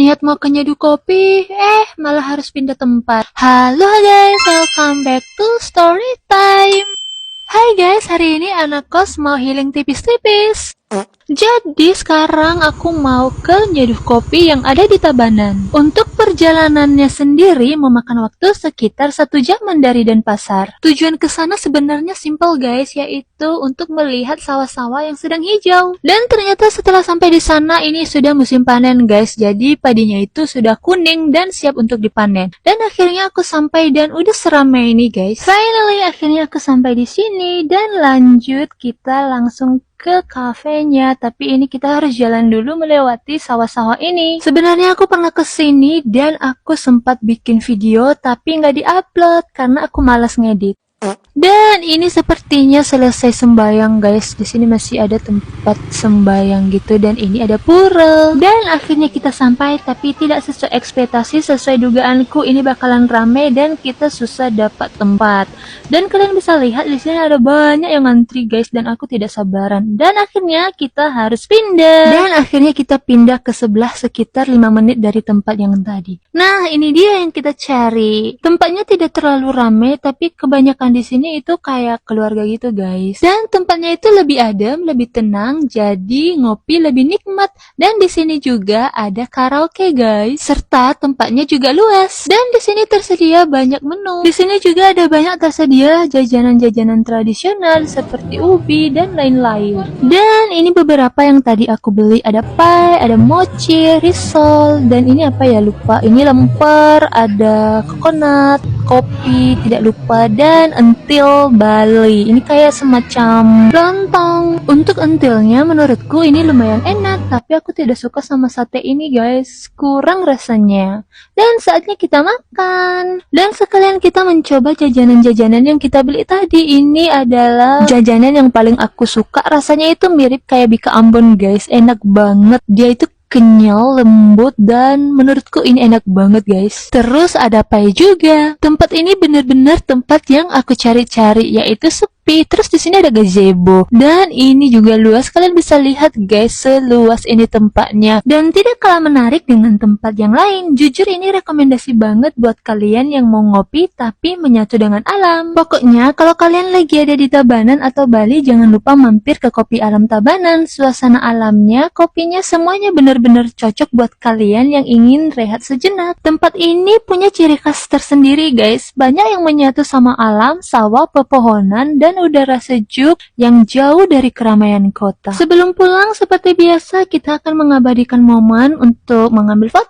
Niat mau ke nyeduh kopi, malah harus pindah tempat. Halo guys, welcome back to story time. Hai guys, hari ini anak kos mau healing tipis-tipis. Jadi sekarang aku mau ke nyeduh kopi yang ada di Tabanan. Untuk perjalanannya sendiri memakan waktu sekitar 1 jaman dari Denpasar. Tujuan ke sana sebenarnya simple guys, yaitu untuk melihat sawah-sawah yang sedang hijau. Dan ternyata setelah sampai di sana ini sudah musim panen guys. Jadi padinya itu sudah kuning dan siap untuk dipanen. Dan akhirnya aku sampai dan udah seramai ini guys. Finally akhirnya aku sampai di sini dan lanjut kita langsung ke kafenya, tapi ini kita harus jalan dulu melewati sawah-sawah ini. Sebenarnya aku pernah kesini dan aku sempat bikin video tapi nggak diupload karena aku malas ngedit. Dan ini sepertinya selesai sembayang guys. Di sini masih ada tempat sembayang gitu dan ini ada pura. Dan akhirnya kita sampai tapi tidak sesuai ekspektasi, sesuai dugaanku ini bakalan rame dan kita susah dapat tempat. Dan kalian bisa lihat di sini ada banyak yang ngantri guys dan aku tidak sabaran. Dan akhirnya kita harus pindah. Dan akhirnya kita pindah ke sebelah sekitar 5 menit dari tempat yang tadi. Nah, ini dia yang kita cari. Tempatnya tidak terlalu rame tapi kebanyakan di sini itu kayak keluarga gitu guys. Dan tempatnya itu lebih adem, lebih tenang, jadi ngopi lebih nikmat. Dan di sini juga ada karaoke guys, serta tempatnya juga luas. Dan di sini tersedia banyak menu. Di sini juga ada banyak tersedia jajanan-jajanan tradisional seperti ubi dan lain-lain. Dan ini beberapa yang tadi aku beli, ada pie, ada mochi, risol, dan ini apa ya lupa. Ini lemper, ada coconut, kopi, tidak lupa, dan entil Bali. Ini kayak semacam lontong. Untuk entilnya menurutku ini lumayan enak, tapi aku tidak suka sama sate ini guys, kurang rasanya. Dan saatnya kita makan. Dan sekalian kita mencoba jajanan-jajanan yang kita beli tadi. Ini adalah jajanan yang paling aku suka, rasanya itu mirip kayak bika Ambon guys, enak banget. Dia itu kenyal, lembut, dan menurutku ini enak banget guys. Terus ada pie juga. Tempat ini bener-bener tempat yang aku cari-cari, yaitu sepi. Terus di sini ada gazebo. Dan ini juga luas, kalian bisa lihat guys, seluas ini tempatnya. Dan tidak kalah menarik dengan tempat yang lain. Jujur ini rekomendasi banget buat kalian yang mau ngopi tapi menyatu dengan alam. Pokoknya kalau kalian lagi ada di Tabanan atau Bali, jangan lupa mampir ke Kopi Alam Tabanan. Suasana alamnya, kopinya, semuanya benar-benar cocok buat kalian yang ingin rehat sejenak. Tempat ini punya ciri khas tersendiri guys. Banyak yang menyatu sama alam, sawah, pepohonan, dan udara sejuk yang jauh dari keramaian kota. Sebelum pulang seperti biasa kita akan mengabadikan momen untuk mengambil foto.